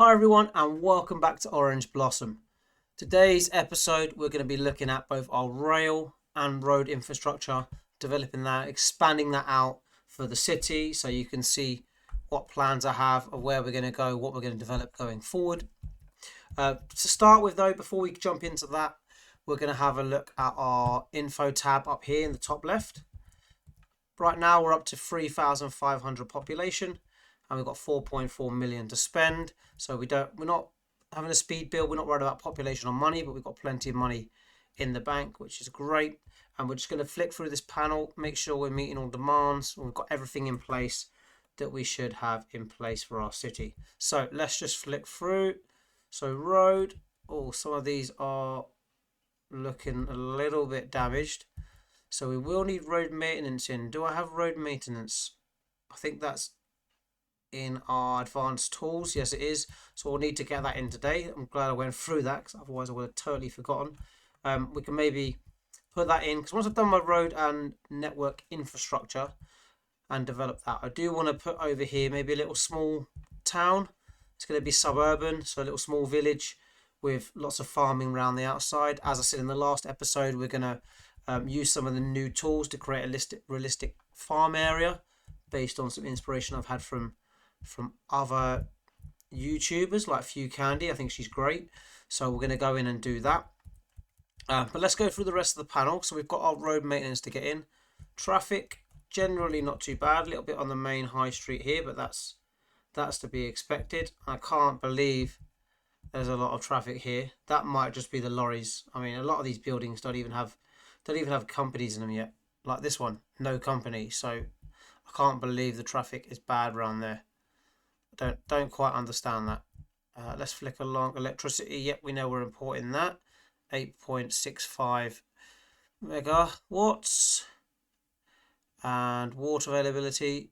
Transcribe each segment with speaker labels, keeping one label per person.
Speaker 1: Hi everyone and welcome back to Orange Blossom. Today's episode we're going to be looking at both our rail and road infrastructure, developing that, expanding that out for the city so you can see what plans I have of where we're going to go, what we're going to develop going forward. To start with though, before we jump into that, we're going to have a look at our info tab up here in the top left. Right now we're up to 3,500 population and we've got 4.4 million to spend. So we're not having a speed build. We're not worried about population or money, but we've got plenty of money in the bank, which is great. And we're just going to flick through this panel, make sure we're meeting all demands. We've got everything in place that we should have in place for our city. So let's just flick through. So road, some of these are looking a little bit damaged. So we will need road maintenance in. Do I have road maintenance? I think that's in our advanced tools. Yes, it is. So we'll need to get that in today. I'm glad I went through that because otherwise I would have totally forgotten. We can maybe put that in because once I've done my road and network infrastructure and develop that, I do want to put over here maybe a little small town. It's going to be suburban, so a little small village with lots of farming around the outside. As I said in the last episode, we're going to use some of the new tools to create a realistic farm area based on some inspiration I've had from other YouTubers like Few Candy. I think she's great. So we're going to go in and do that. But let's go through the rest of the panel. So we've got our road maintenance to get in. Traffic, generally not too bad. A little bit on the main high street here, but that's to be expected. I can't believe there's a lot of traffic here. That might just be the lorries. I mean, a lot of these buildings don't even have companies in them yet. Like this one, no company. So I can't believe the traffic is bad around there. Don't quite understand that. Let's flick along. Electricity, yep, we know we're importing that. 8.65 megawatts. And water availability,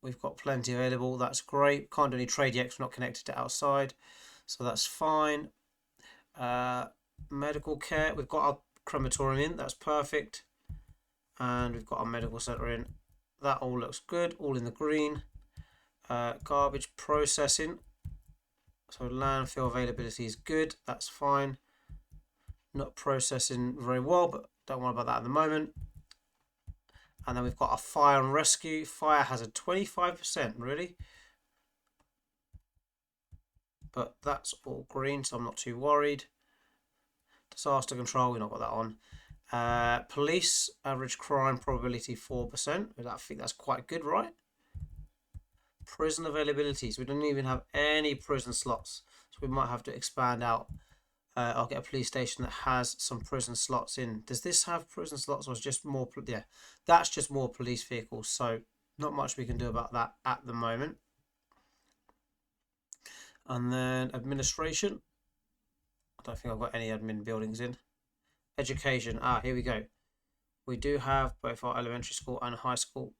Speaker 1: we've got plenty available. That's great. Can't do any trade yet because we're not connected to outside. So that's fine. Medical care, we've got our crematorium in. That's perfect. And we've got our medical centre in. That all looks good. All in the green. Garbage processing, so landfill availability is good. That's fine. Not processing very well, but don't worry about that at the moment. And then we've got a fire and rescue. Fire has a 25%, really, but that's all green, so I'm not too worried. Disaster control, we've not got that on. Police, average crime probability 4%. I think that's quite good, right? Prison availabilities, we don't even have any prison slots, so we might have to expand out. I'll get a police station that has some prison slots in. Does this have prison slots, or is just more? Yeah, that's just more police vehicles, so not much we can do about that at the moment. And then administration, I don't think I've got any admin buildings in. Education, here we go. We do have both our elementary school and high school,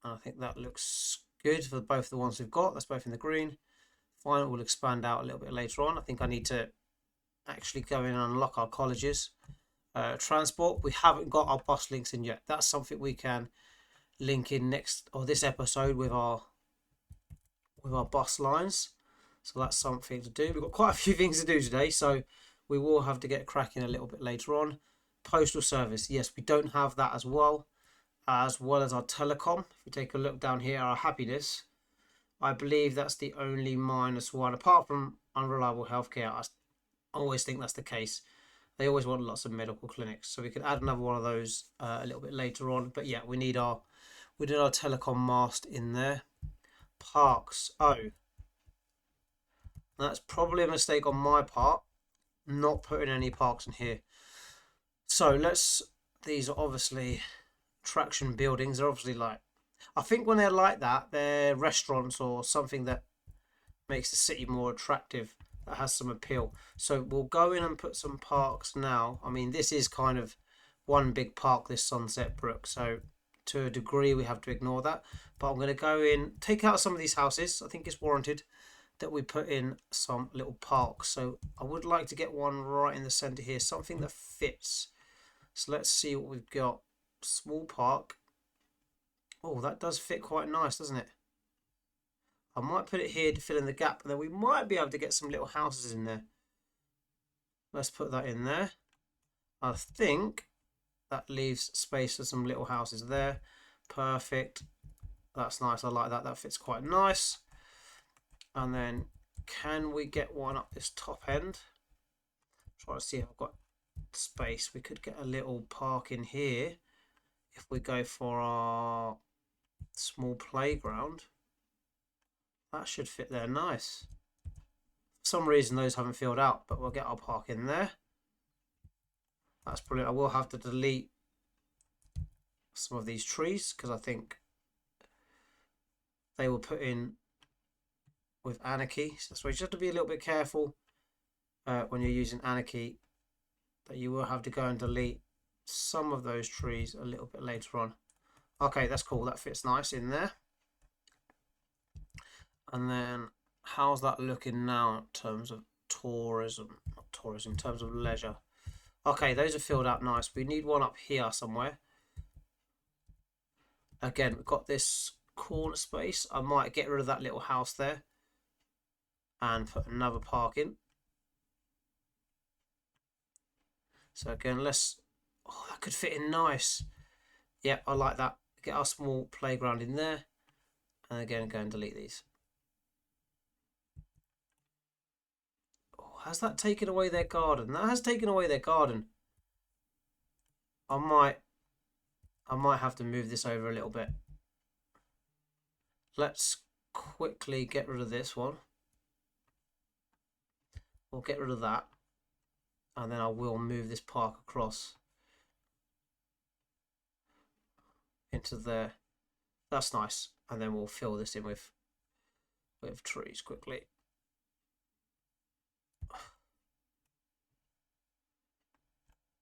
Speaker 1: and I think that looks good for both the ones we've got. That's both in the green. Fine, we'll expand out a little bit later on. I think I need to actually go in and unlock our colleges. Transport, we haven't got our bus links in yet. That's something we can link in next, or this episode, with our bus lines. So that's something to do. We've got quite a few things to do today, so we will have to get cracking a little bit later on. Postal service, yes, we don't have that as well as our telecom. If you take a look down here, our happiness, I believe that's the only -1, apart from unreliable healthcare. I always think that's the case. They always want lots of medical clinics, so we could add another one of those a little bit later on. But yeah, we need our telecom mast in there. Parks, that's probably a mistake on my part, not putting any parks in here. So these are obviously attraction buildings. They're obviously I think when they're like that, they're restaurants or something that makes the city more attractive, that has some appeal. So we'll go in and put some parks now. I mean, this is kind of one big park, this Sunset Brook, so to a degree we have to ignore that. But I'm going to go in, take out some of these houses. I think it's warranted that we put in some little parks. So I would like to get one right in the centre here, something that fits. So let's see what we've got. Small park. Oh, that does fit quite nice, doesn't it? I might put it here to fill in the gap, and then we might be able to get some little houses in there. Let's put that in there. I think that leaves space for some little houses there. Perfect. That's nice. I like that. That fits quite nice. And then can we get one up this top end? Try to see if I've got space. We could get a little park in here if we go for our small playground. That should fit there nice. For some reason those haven't filled out, but we'll get our park in there. That's brilliant. I will have to delete some of these trees because I think they were put in with Anarchy. So that's why you just have to be a little bit careful when you're using Anarchy, that you will have to go and delete some of those trees a little bit later on. Okay, that's cool. That fits nice in there. And then how's that looking now in terms of tourism? Not tourism, in terms of leisure. Okay, those are filled out nice. We need one up here somewhere. Again, we've got this corner space. I might get rid of that little house there and put another park in. So again, oh, that could fit in nice. Yep, I like that. Get our small playground in there. And again, go and delete these. Oh, has that taken away their garden? That has taken away their garden. I might have to move this over a little bit. Let's quickly get rid of this one. We'll get rid of that. And then I will move this park across into there. That's nice. And then we'll fill this in with trees quickly.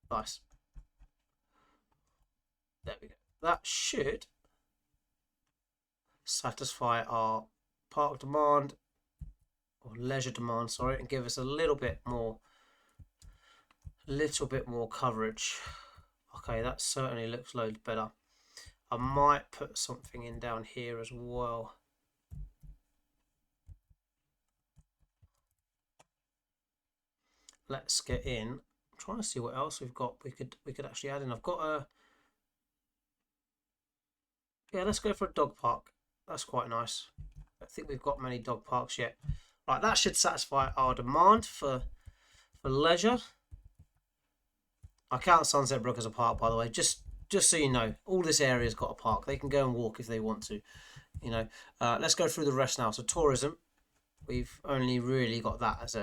Speaker 1: Nice. There we go. That should satisfy our park demand, or leisure demand, sorry, and give us a little bit more coverage. Okay, that certainly looks loads better. I might put something in down here as well. Let's get in. I'm trying to see what else we've got. We could actually add in. I've got a. Yeah, let's go for a dog park. That's quite nice. I think we've got many dog parks yet. Right, that should satisfy our demand for leisure. I count Sunset Brook as a park, by the way, just so you know. All this area's got a park. They can go and walk if they want to. You know, let's go through the rest now. So tourism, we've only really got that as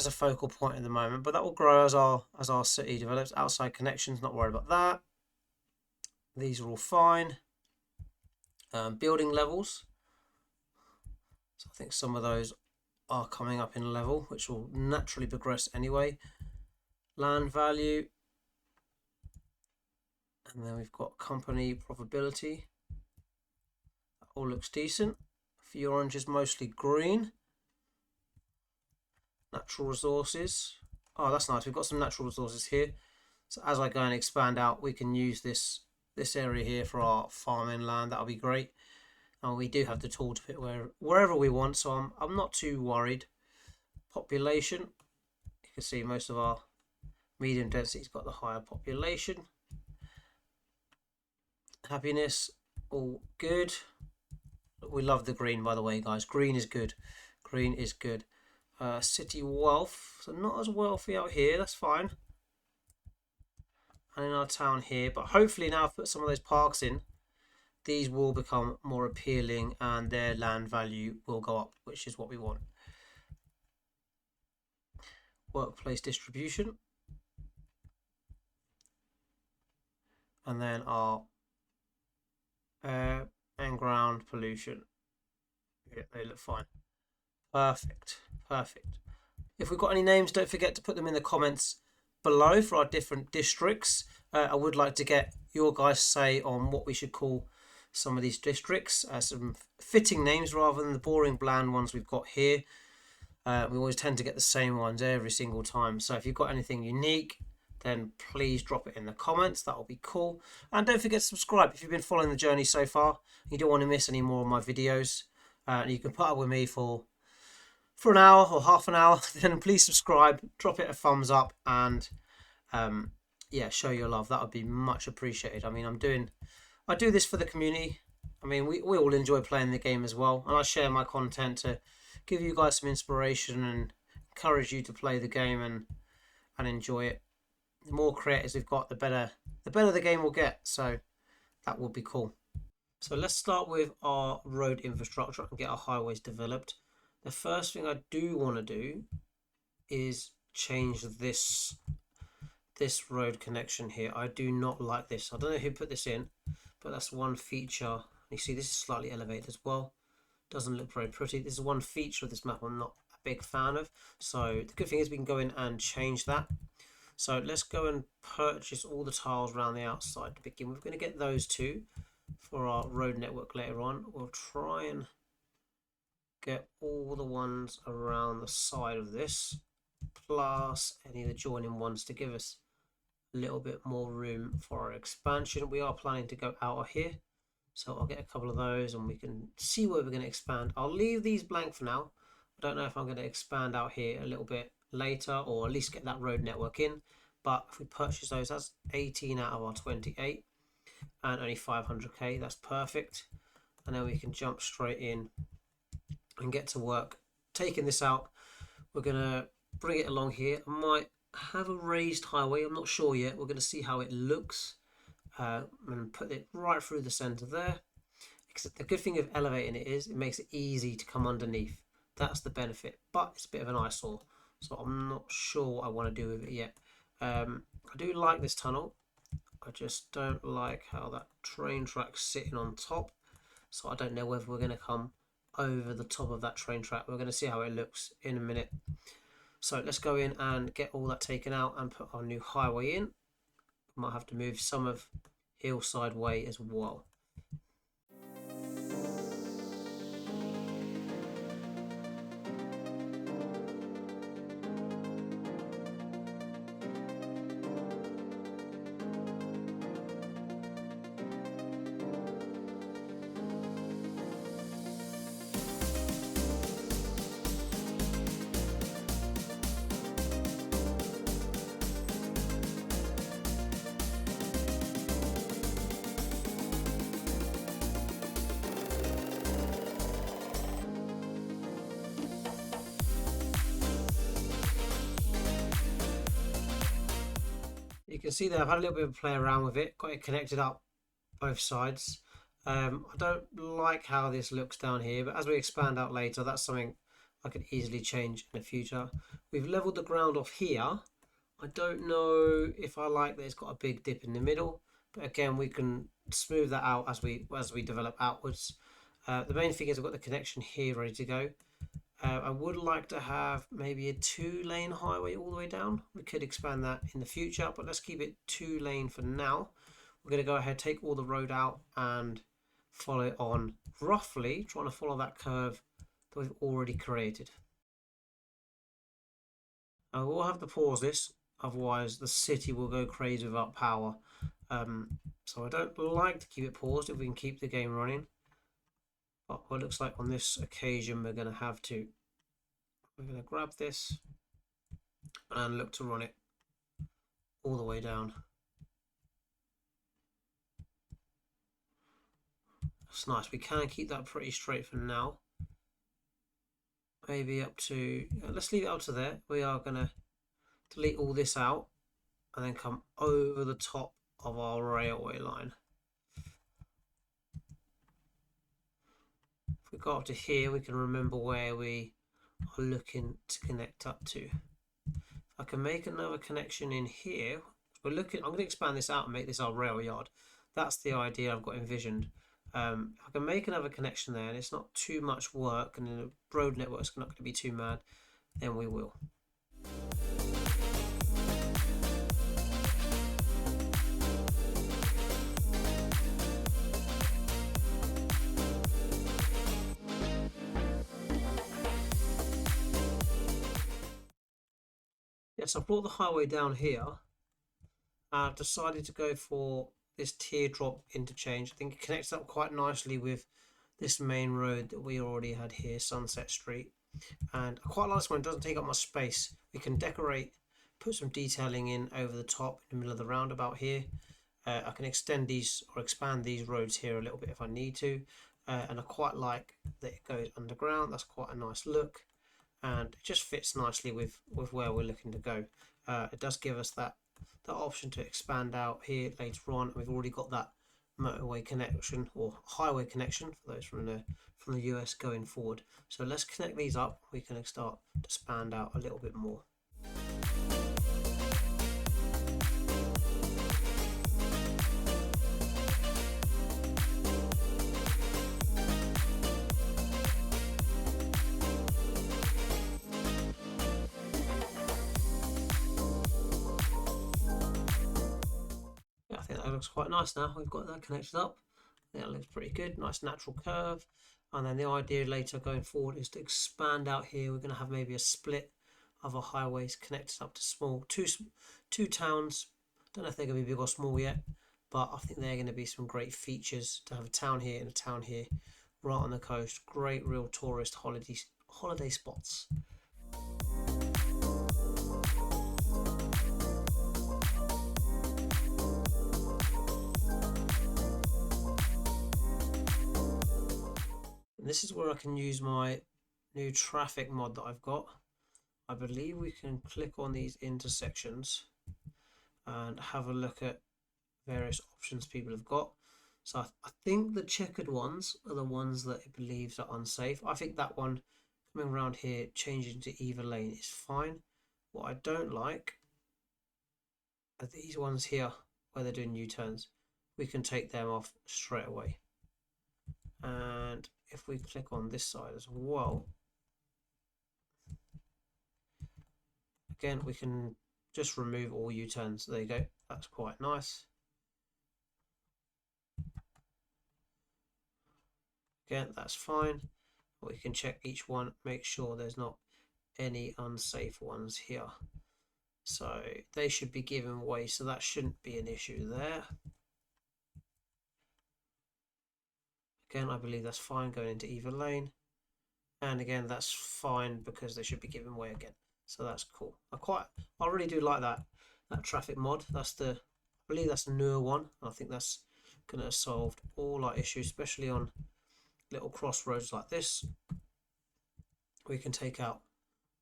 Speaker 1: a focal point at the moment, but that will grow as our city develops. Outside connections, not worried about that. These are all fine. Building levels. So I think some of those are coming up in level, which will naturally progress anyway. Land value. And then we've got company profitability. That all looks decent. A few oranges, mostly green. Natural resources. Oh, that's nice. We've got some natural resources here. So as I go and expand out, we can use this area here for our farming land. That'll be great. And we do have the tool to fit wherever we want, so I'm not too worried. Population. You can see most of our medium density's got the higher population. Happiness, all good. We love the green, by the way, guys. Green is good. Green is good. City wealth, so not as wealthy out here, that's fine. And in our town here, but hopefully now I've put some of those parks in, these will become more appealing and their land value will go up, which is what we want. Workplace distribution. And then our air and ground pollution. Yeah, they look fine. Perfect. Perfect. If we've got any names, don't forget to put them in the comments below for our different districts. I would like to get your guys' say on what we should call some of these districts. Some fitting names rather than the boring, bland ones we've got here. We always tend to get the same ones every single time. So if you've got anything unique, then please drop it in the comments. That will be cool. And don't forget to subscribe if you've been following the journey so far. You don't want to miss any more of my videos. You can put up with me for an hour or half an hour. Then please subscribe, drop it a thumbs up, and yeah, show your love. That would be much appreciated. I mean, I do this for the community. I mean, we all enjoy playing the game as well, and I share my content to give you guys some inspiration and encourage you to play the game and enjoy it. The more creators we've got, the better the game will get. So that will be cool. So let's start with our road infrastructure and get our highways developed. The first thing I do want to do is change this road connection here. I do not like this. I don't know who put this in, but that's one feature. You see this is slightly elevated as well. Doesn't look very pretty. This is one feature of this map I'm not a big fan of. So the good thing is we can go in and change that. So let's go and purchase all the tiles around the outside to begin with. We're going to get those two for our road network later on. We'll try and get all the ones around the side of this, plus any of the joining ones to give us a little bit more room for our expansion. We are planning to go out of here, so I'll get a couple of those and we can see where we're going to expand. I'll leave these blank for now. I don't know if I'm going to expand out here a little bit later, or at least get that road network in. But if we purchase those, that's 18 out of our 28 and only 500k. That's perfect. And then we can jump straight in and get to work taking this out. We're going to bring it along here. I might have a raised highway, I'm not sure yet. We're going to see how it looks and put it right through the center there. Except the good thing of elevating it is it makes it easy to come underneath. That's the benefit, but it's a bit of an eyesore, so I'm not sure what I want to do with it yet. I do like this tunnel. I just don't like how that train track's sitting on top, so I don't know whether we're going to come over the top of that train track. We're going to see how it looks in a minute. So let's go in and get all that taken out and put our new highway in. We might have to move some of Hillside Way as well. You can see that I've had a little bit of a play around with it, got it connected up both sides. I don't like how this looks down here, but as we expand out later, that's something I could easily change in the future. We've leveled the ground off here. I don't know if I like that it's got a big dip in the middle, but again, we can smooth that out as we develop outwards. The main thing is I've got the connection here ready to go. I would like to have maybe a 2-lane highway all the way down. We could expand that in the future, but let's keep it 2-lane for now. We're going to go ahead, take all the road out and follow it on roughly, trying to follow that curve that we've already created. I will have to pause this, otherwise the city will go crazy without power. So I don't like to keep it paused if we can keep the game running. But what it looks like on this occasion, we're going to grab this and look to run it all the way down. That's nice. We can keep that pretty straight for now. Maybe up to, let's leave it up to there. We are going to delete all this out and then come over the top of our railway line. If we go up to here, we can remember where we are looking to connect up to. If I can make another connection in here, I'm going to expand this out and make this our rail yard. That's the idea I've got envisioned. If I can make another connection there and it's not too much work and the road network's not going to be too mad, then we will. Yes, I brought the highway down here I've decided to go for this teardrop interchange. I think it connects up quite nicely with this main road that we already had here, Sunset Street. And I quite like this one, it doesn't take up much space. We can decorate, put some detailing in over the top in the middle of the roundabout here. I can extend these or expand these roads here a little bit if I need to. And I quite like that it goes underground. That's quite a nice look. And it just fits nicely with where we're looking to go. It does give us that option to expand out here later on. We've already got that motorway connection or highway connection for those from the US going forward. So let's connect these up. We can start to expand out a little bit more. Yeah, I think that looks quite nice now. We've got that connected up. Yeah, it looks pretty good. Nice natural curve. And then the idea later going forward is to expand out here. We're going to have maybe a split of our highways connected up to small two towns. Don't know if they're going to be big or small yet, but I think they're going to be some great features to have a town here and a town here right on the coast. Great real tourist holiday spots. And this is where I can use my new traffic mod that I've got. I believe we can click on these intersections and have a look at various options people have got. So I think the checkered ones are the ones that it believes are unsafe. I think that one coming around here, changing to either lane is fine. What I don't like are these ones here where they're doing U-turns. We can take them off straight away. And if we click on this side as well, again, we can just remove all U-turns. There you go. That's quite nice. Again, that's fine. We can check each one, make sure there's not any unsafe ones here. So they should be given way, so that shouldn't be an issue there. Again, I believe that's fine going into either lane. And again, that's fine because they should be given way again. So that's cool. I really do like that traffic mod. I believe that's the newer one. I think that's going to have solved all our issues, especially on little crossroads like this. We can take out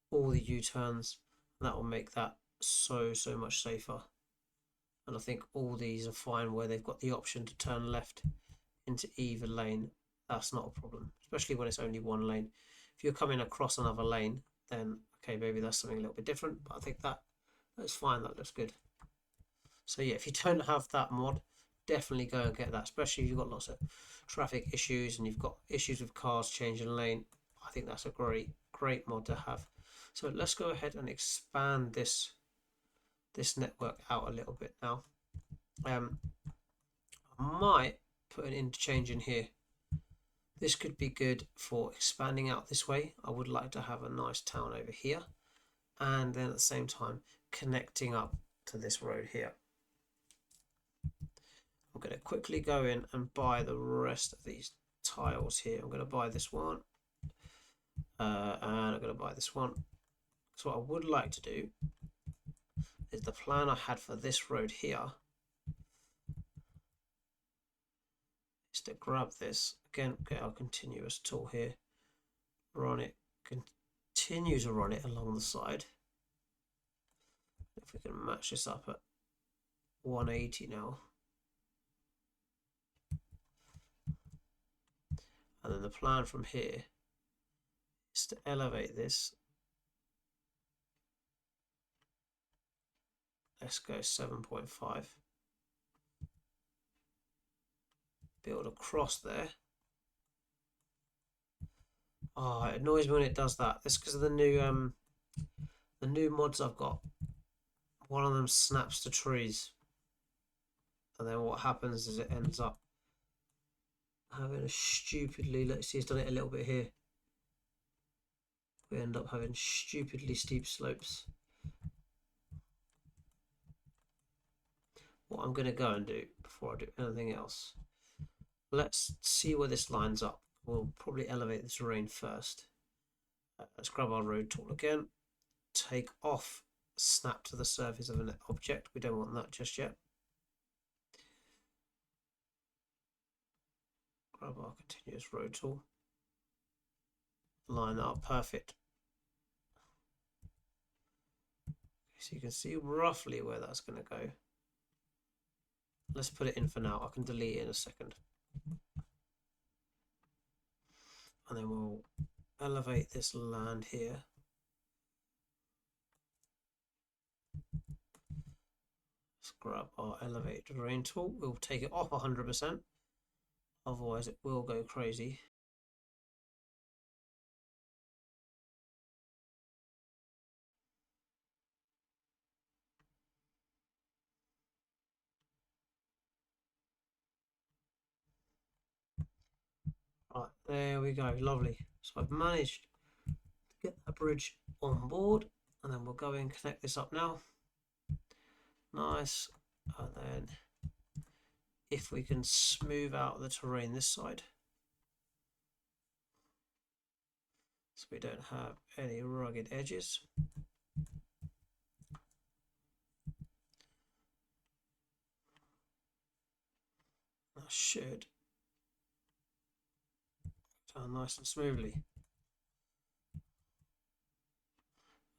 Speaker 1: all the U-turns. That will make that so much safer. And I think all these are fine where they've got the option to turn left into either lane. That's not a problem, especially when it's only one lane. If you're coming across another lane, then okay, maybe that's something a little bit different, but I think that's fine. That looks good. So yeah, if you don't have that mod, definitely go and get that, especially if you've got lots of traffic issues and you've got issues with cars changing lane. I think that's a great mod to have. So let's go ahead and expand this network out a little bit now. I might put an interchange in here. This could be good for expanding out this way. I would like to have a nice town over here, and then at the same time connecting up to this road here. I'm going to quickly go in and buy the rest of these tiles here. I'm going to buy this one, and I'm going to buy this one. So what I would like to do is the plan I had for this road here is to grab this again, get our continuous tool here, run it, continue to run it along the side. If we can match this up at 180 now, and then the plan from here is to elevate this. Let's go 7.5. Build across there. Oh, it annoys me when it does that. It's because of the new mods I've got. One of them snaps to trees, and then what happens is it ends up having a stupidly, let's see, it's done it a little bit here. We end up having stupidly steep slopes. what I'm going to go and do before I do anything else, let's see where this lines up. We'll probably elevate the terrain first. Let's grab our road tool again, take off snap to the surface of an object. We don't want that just yet. Grab our continuous road tool, line that up, perfect. So you can see roughly where that's going to go. Let's put it in for now. I can delete it in a second. And then we'll elevate this land here. Let's grab our elevate terrain tool. We'll take it off 100%. Otherwise it will go crazy. Right, there we go, lovely. So I've managed to get that bridge on board, and then we'll go and connect this up now. Nice. And then if we can smooth out the terrain this side, so we don't have any rugged edges. That should turn nice and smoothly.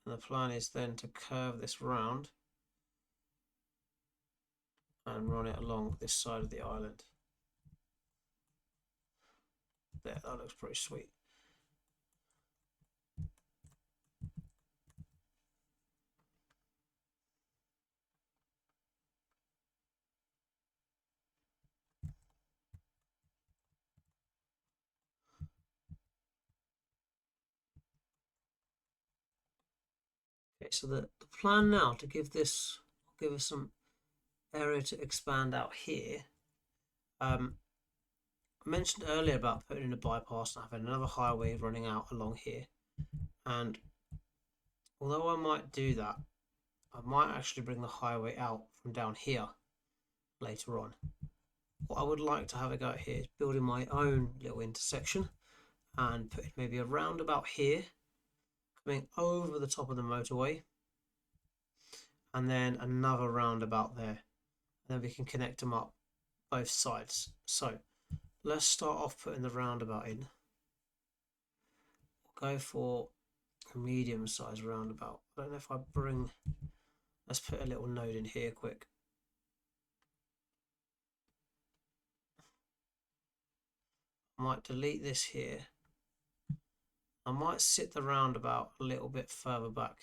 Speaker 1: And the plan is then to curve this round and run it along this side of the island. There, that looks pretty sweet. Okay, so the plan now to give us some area to expand out here. I mentioned earlier about putting in a bypass and having another highway running out along here, and although I might do that, I might actually bring the highway out from down here later on. What I would like to have a go at here is building my own little intersection and putting maybe a roundabout here coming over the top of the motorway, and then another roundabout there, and then we can connect them up both sides. So let's start off putting the roundabout in. We'll go for a medium sized roundabout. I don't know if I bring, let's put a little node in here quick. I might delete this here. I might sit the roundabout a little bit further back.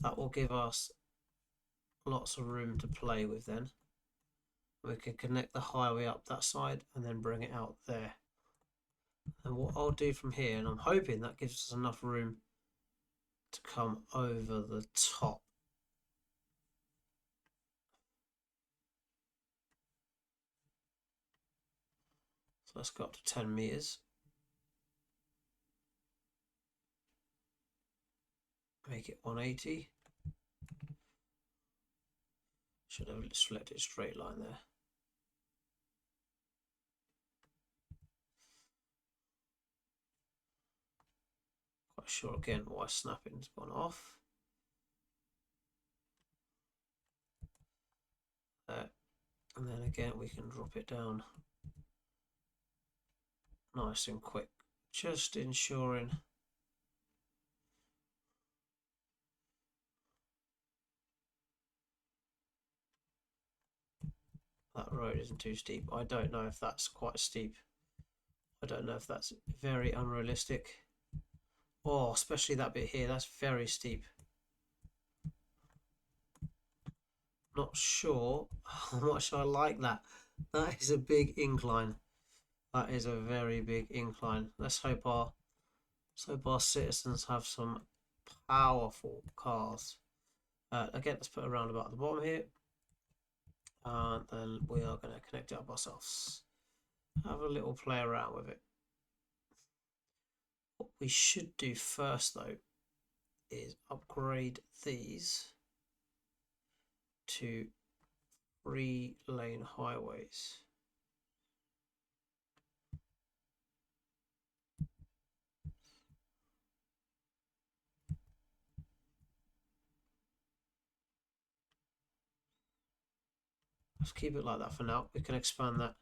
Speaker 1: That will give us lots of room to play with then. We can connect the highway up that side and then bring it out there. And what I'll do from here, and I'm hoping that gives us enough room to come over the top. So let's go up to 10 meters. Make it 180. Should have selected straight line there. Quite sure again why snapping's gone off. There. And then again we can drop it down nice and quick, just ensuring that road isn't too steep. I don't know if that's quite steep. I don't know if that's very unrealistic. Oh, especially that bit here, that's very steep. Not sure how much I like that. That is a big incline. That is a very big incline. Let's hope our citizens have some powerful cars. Again, let's put a roundabout at the bottom here. And then we are going to connect it up ourselves. Have a little play around with it. What we should do first though is upgrade these. to 3-lane highways. Let's keep it like that for now. We can expand that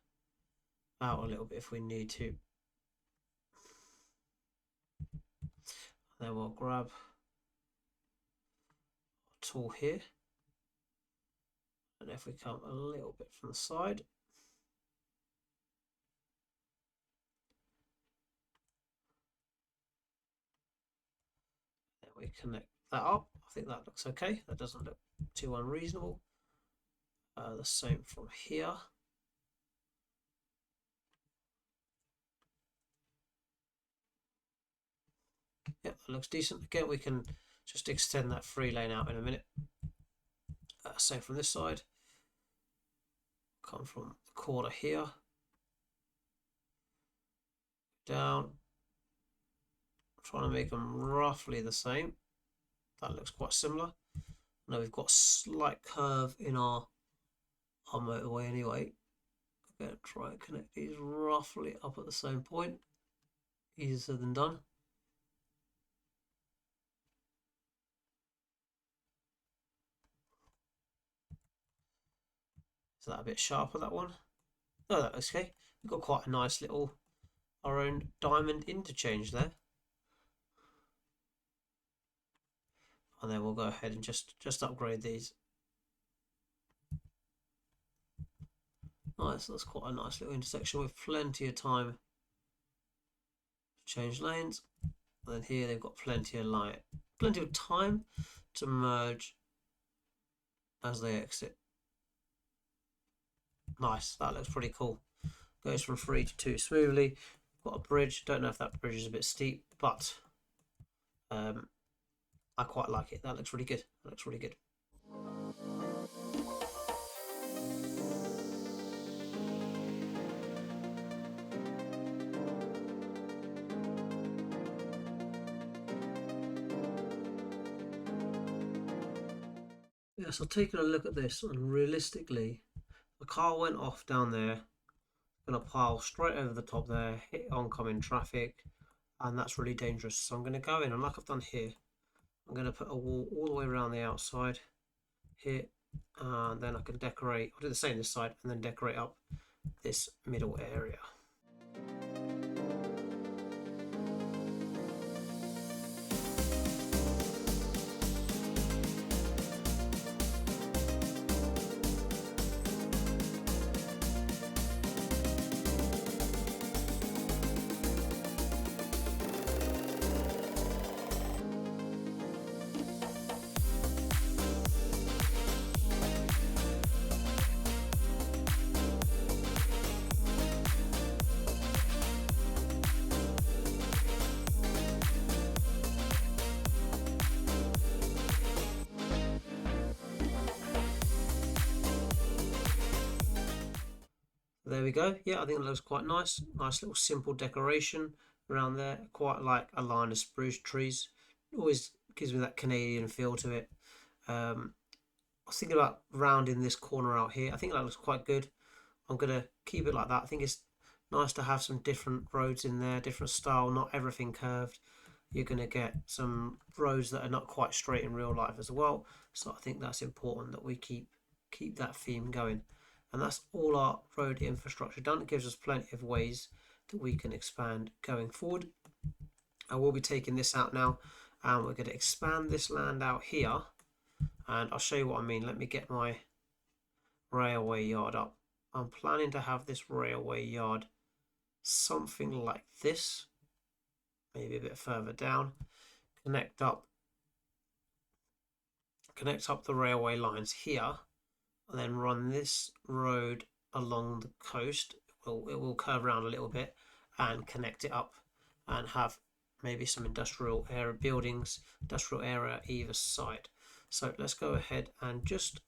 Speaker 1: out a little bit if we need to. Then we'll grab our tool here. And if we come a little bit from the side, then we connect that up. I think that looks okay. That doesn't look too unreasonable. The same from here. Yep, that looks decent. Again, we can just extend that 3-lane out in a minute. Same from this side. Come from the corner here. Down. Trying to make them roughly the same. That looks quite similar. Now we've got a slight curve in our motorway anyway. I'm going to try and connect these roughly up at the same point. Easier said than done. Is that a bit sharper, that one? No, that looks okay. We've got quite a nice little, our own diamond interchange there. And then we'll go ahead and just upgrade these. Nice, that's quite a nice little intersection with plenty of time to change lanes. And then here they've got plenty of time to merge as they exit. Nice, that looks pretty cool. Goes from 3 to 2 smoothly. Got a bridge. Don't know if that bridge is a bit steep, but I quite like it. That looks really good. That looks really good. Yeah, so taking a look at this, and realistically, the car went off down there, going to pile straight over the top there, hit oncoming traffic, and that's really dangerous. So I'm going to go in, and like I've done here, I'm going to put a wall all the way around the outside here, and then I can decorate. I'll do the same this side, and then decorate up this middle area. There we go. Yeah, I think it looks quite nice. Nice little simple decoration around there. Quite like a line of spruce trees. Always gives me that Canadian feel to it. I was thinking about rounding this corner out here. I think that looks quite good. I'm going to keep it like that. I think it's nice to have some different roads in there, different style, not everything curved. You're going to get some roads that are not quite straight in real life as well. So I think that's important that we keep that theme going. And that's all our road infrastructure done. It gives us plenty of ways that we can expand going forward. I will be taking this out now, and we're going to expand this land out here, and I'll show you what I mean. Let me get my railway yard up. I'm planning to have this railway yard something like this, maybe a bit further down. Connect up the railway lines here, and then run this road along the coast. It will curve around a little bit and connect it up, and have maybe some industrial area buildings, industrial area either side. So let's go ahead and just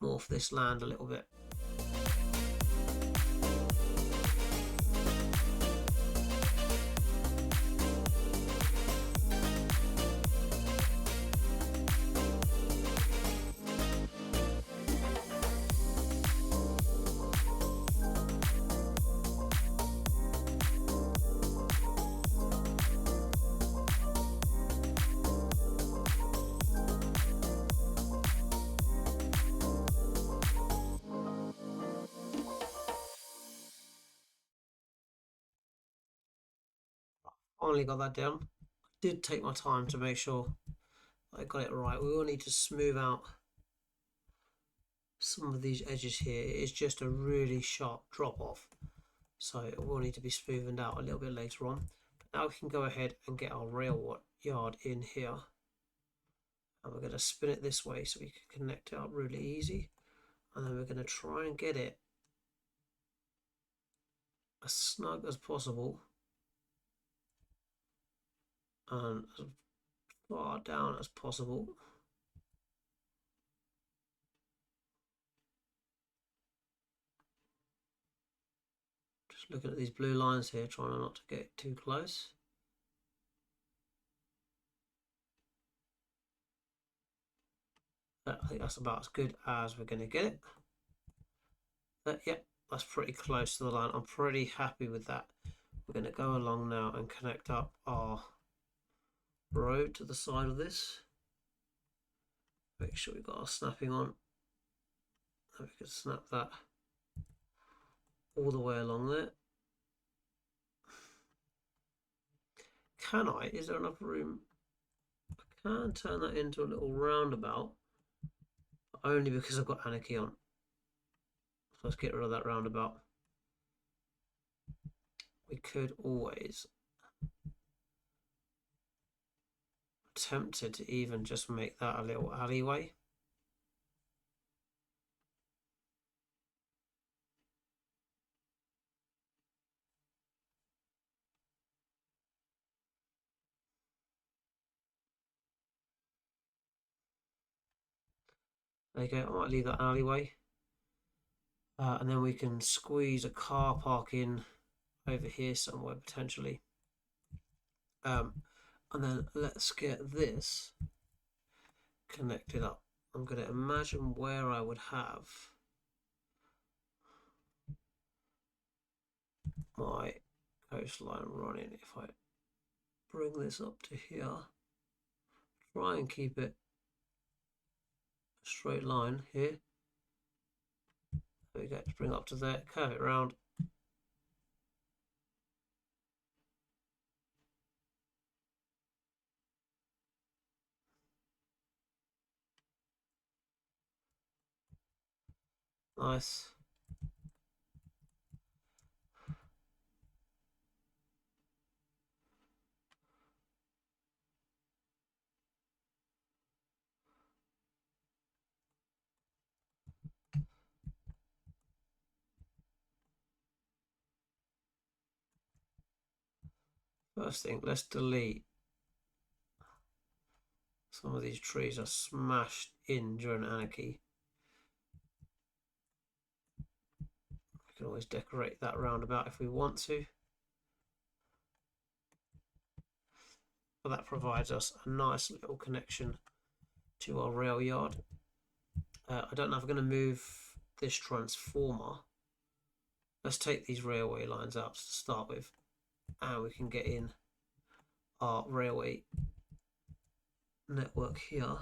Speaker 1: morph this land a little bit. finally got that down. I did take my time to make sure I got it right. We will need to smooth out some of these edges here. It is just a really sharp drop off, so it will need to be smoothened out a little bit later on. But now we can go ahead and get our rail yard in here, and we're going to spin it this way so we can connect it up really easy, and then we're going to try and get it as snug as possible and as far down as possible. Just looking at these blue lines here, trying not to get too close. I think that's about as good as we're going to get it. Yep, that's pretty close to the line. I'm pretty happy with that. We're going to go along now and connect up our road to the side of this. Make sure we've got our snapping on. And we can snap that all the way along there. Can I? Is there enough room? I can turn that into a little roundabout, only because I've got anarchy on. So let's get rid of that roundabout. We could always tempted to even just make that a little alleyway. There you go, I might leave that alleyway. And then we can squeeze a car park in over here somewhere potentially. And then let's get this connected up. I'm going to imagine where I would have my coastline running. If I bring this up to here, try and keep it a straight line here. There we go, to bring it up to there, curve it round. Nice. First thing, let's delete some of these trees are smashed in during anarchy. We can always decorate that roundabout if we want to. But that provides us a nice little connection to our rail yard. I don't know if I'm going to move this transformer. Let's take these railway lines out to start with, and we can get in our railway network here.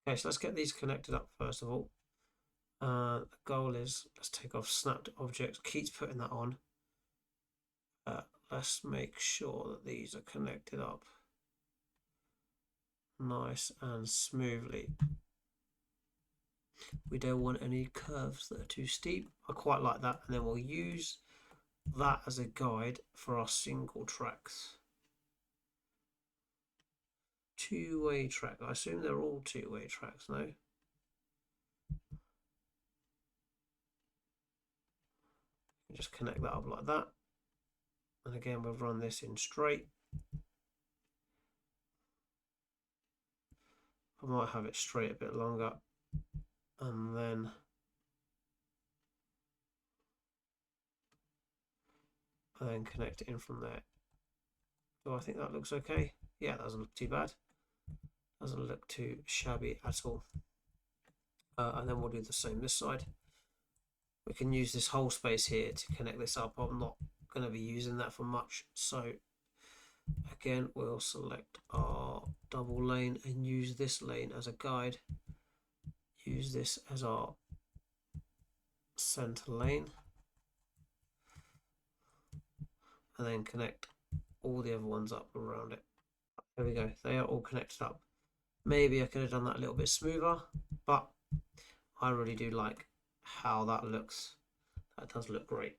Speaker 1: Okay, so let's get these connected up first of all. The goal is, let's take off snapped objects. Keeps putting that on. Let's make sure that these are connected up nice and smoothly. We don't want any curves that are too steep. I quite like that, and then we'll use that as a guide for our single tracks. Two-way track. I assume they're all two-way tracks, no? Just connect that up like that. And again, we'll run this in straight. I might have it straight a bit longer. And then connect it in from there. So I think that looks okay. Yeah, that doesn't look too bad. Doesn't look too shabby at all. And then we'll do the same this side. We can use this whole space here to connect this up. I'm not going to be using that for much, so again we'll select our double lane and use this lane as a guide. Use this as our center lane, and and then connect all the other ones up around it. There we go, they are all connected up. Maybe I could have done that a little bit smoother, but I really do like how that looks. That does look great.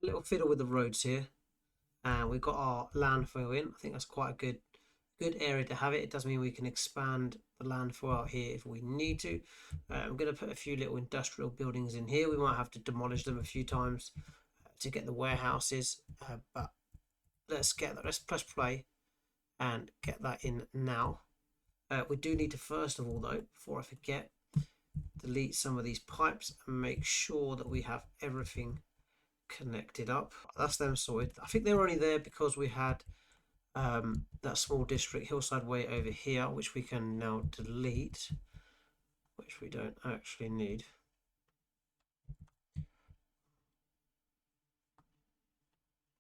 Speaker 1: Little fiddle with the roads here, and we've got our landfill in. I think that's quite a good area to have it. It does mean we can expand the landfill out here if we need to. I'm going to put a few little industrial buildings in here. We might have to demolish them a few times to get the warehouses, but let's get that. Let's press play and get that in now. We do need to, first of all though, before I forget, delete some of these pipes and make sure that we have everything connected up. That's them sorted. I think they were only there because we had that small district hillside way over here, which we can now delete, which we don't actually need.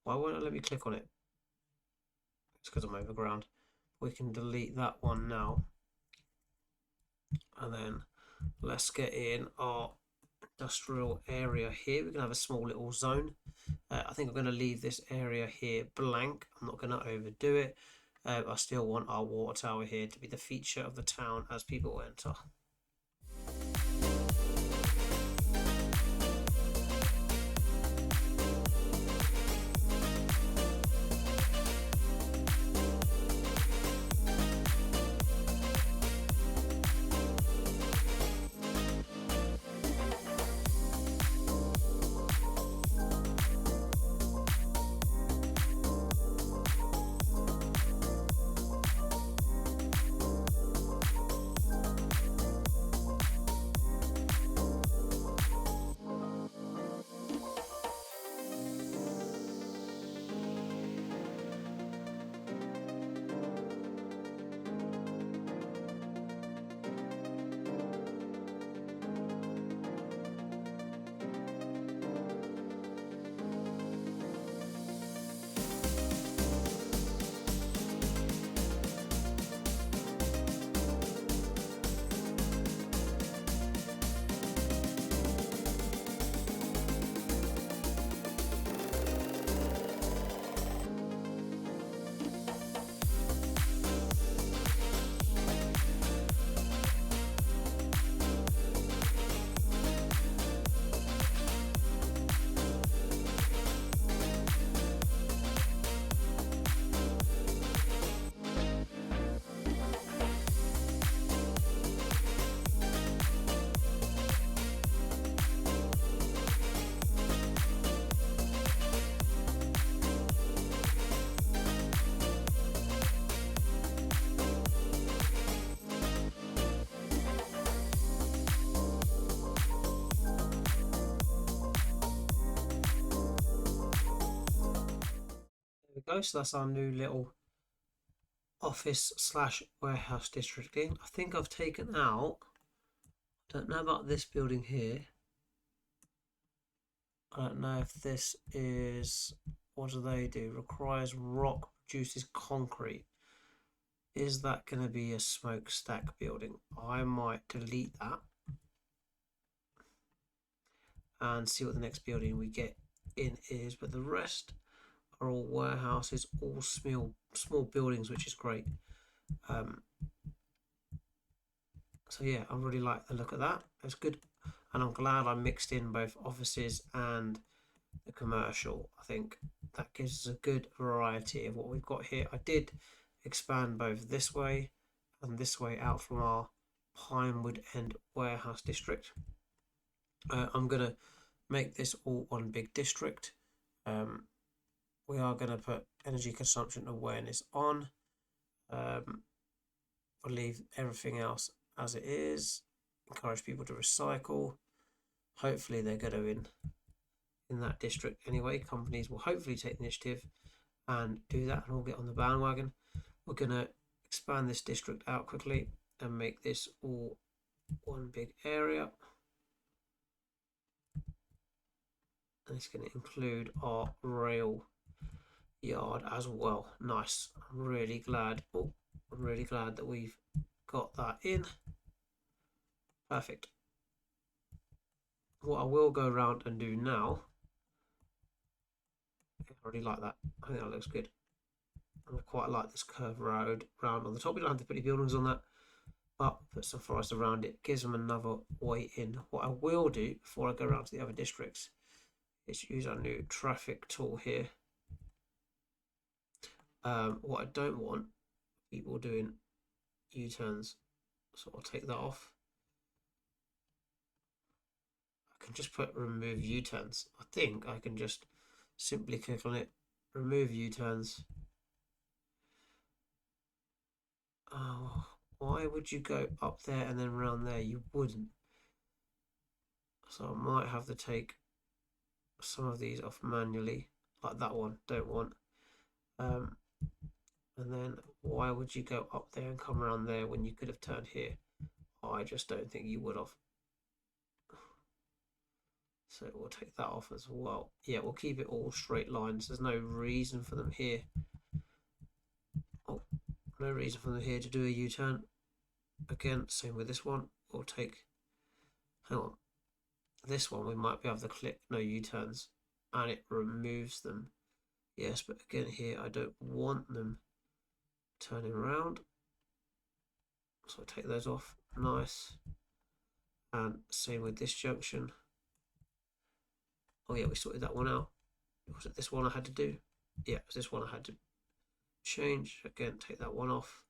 Speaker 1: Why won't it let me click on it? It's because I'm overground. We can delete that one now, and then let's get in our industrial area here. We're going to have a small little zone. I think I'm going to leave this area here blank. I'm not going to overdo it. I still want our water tower here to be the feature of the town as people enter. Go. So that's our new little office slash warehouse district in. I think I've taken out, don't know about this building here. I don't know if this is, what do they do? Requires rock, produces concrete. Is that going to be a smokestack building? I might delete that and see what the next building we get in is, but the rest are all warehouses, all small buildings, which is great. So yeah, I really like the look of that. It's good, and I'm glad I mixed in both offices and the commercial. I think that gives us a good variety of what we've got here. I did expand both this way and this way out from our Pinewood End Warehouse District. I'm going to make this all one big district. We are going to put energy consumption awareness on. We'll leave everything else as it is. Encourage people to recycle. Hopefully they're going to in that district anyway. Companies will hopefully take the initiative and do that, and all get on the bandwagon. We're going to expand this district out quickly and make this all one big area. And it's going to include our rail yard as well. Nice. I'm really glad that we've got that in. Perfect. What I will go around and do now, I already like that. I think that looks good. And I quite like this curved road round on the top. We don't have to put any buildings on that, but put some forest around it. Gives them another way in. What I will do before I go around to the other districts is use our new traffic tool here. What I don't want people doing U-turns, so I'll take that off. I can just put remove U-turns. I think I can just simply click on it, remove U-turns. Oh, why would you go up there and then around there? You wouldn't. So I might have to take some of these off manually, like that one, don't want. And then why would you go up there and come around there when you could have turned here? I just don't think you would have. So we'll take that off as well. Yeah, we'll keep it all straight lines. There's no reason for them here. Oh, no reason for them here to do a U-turn. Again, same with this one. We'll take, hang on, this one we might be able to click no U-turns and it removes them. Yes, but again here I don't want them turning around. So I'll take those off. Nice. And same with this junction. Oh yeah, we sorted that one out. Was it this one I had to do? Yeah, it was this one I had to change. Again, take that one off.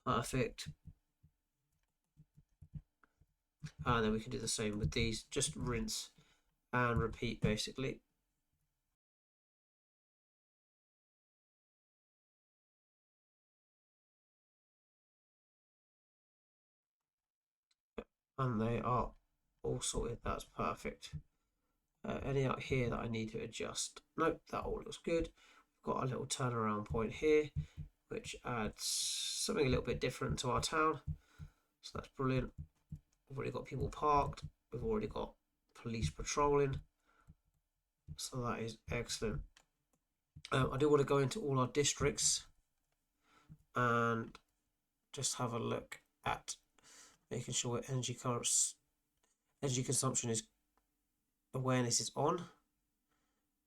Speaker 1: Perfect. And then we can do the same with these. Just rinse and repeat basically. And they are all sorted. That's perfect. Any out here that I need to adjust? Nope, that all looks good. We've got a little turnaround point here, which adds something a little bit different to our town. So that's brilliant. We've already got people parked. We've already got police patrolling. So that is excellent. I do want to go into all our districts and just have a look at making sure energy consumption is awareness is on,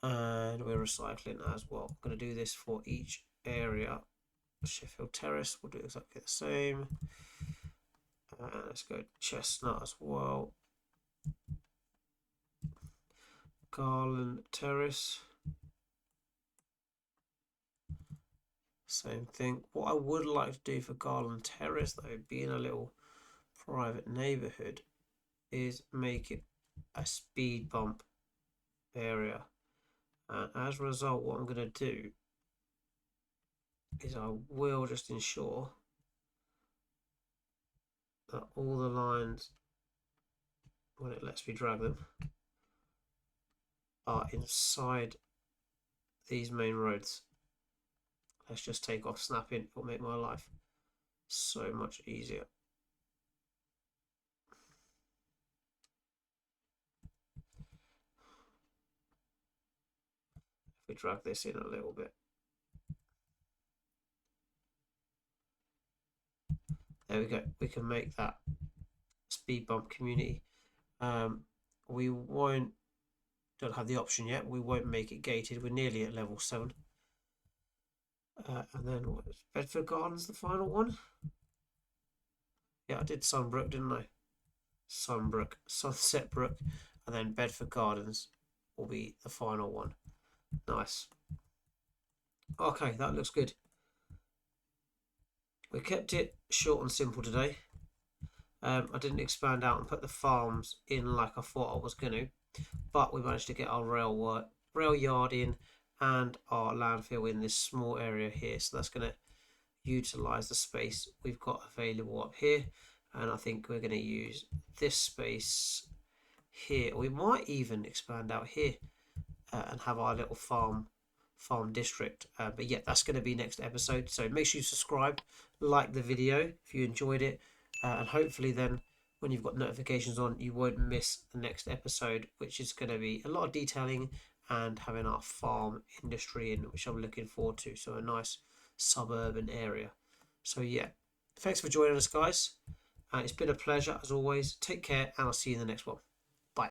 Speaker 1: and we're recycling as well. I'm going to do this for each area. Sheffield Terrace, we'll do exactly the same. Let's go Chestnut as well. Garland Terrace, same thing. What I would like to do for Garland Terrace, though, being a little private neighborhood, is make it a speed bump area. And as a result, what I'm going to do is I will just ensure that all the lines, when it lets me drag them, are inside these main roads. Let's just take off snapping. It will make my life so much easier. If we drag this in a little bit. There we go. We can make that speed bump community. We don't have the option yet. We won't make it gated. We're nearly at level 7. And then what is Bedford Gardens, the final one? Yeah, I did Sunbrook, didn't I? Sunbrook, Sunset Brook, and then Bedford Gardens will be the final one. Nice. Okay, that looks good. We kept it short and simple today. I didn't expand out and put the farms in like I thought I was going to, but we managed to get our rail yard in and our landfill in this small area here. So that's going to utilize the space we've got available up here, and I think we're going to use this space here. We might even expand out here and have our little farm district, but yeah, that's going to be next episode. So make sure you subscribe, like the video if you enjoyed it, and hopefully then when you've got notifications on, you won't miss the next episode, which is going to be a lot of detailing and having our farm industry in, which I'm looking forward to. So a nice suburban area. So yeah, thanks for joining us, guys. It's been a pleasure as always. Take care, and I'll see you in the next one.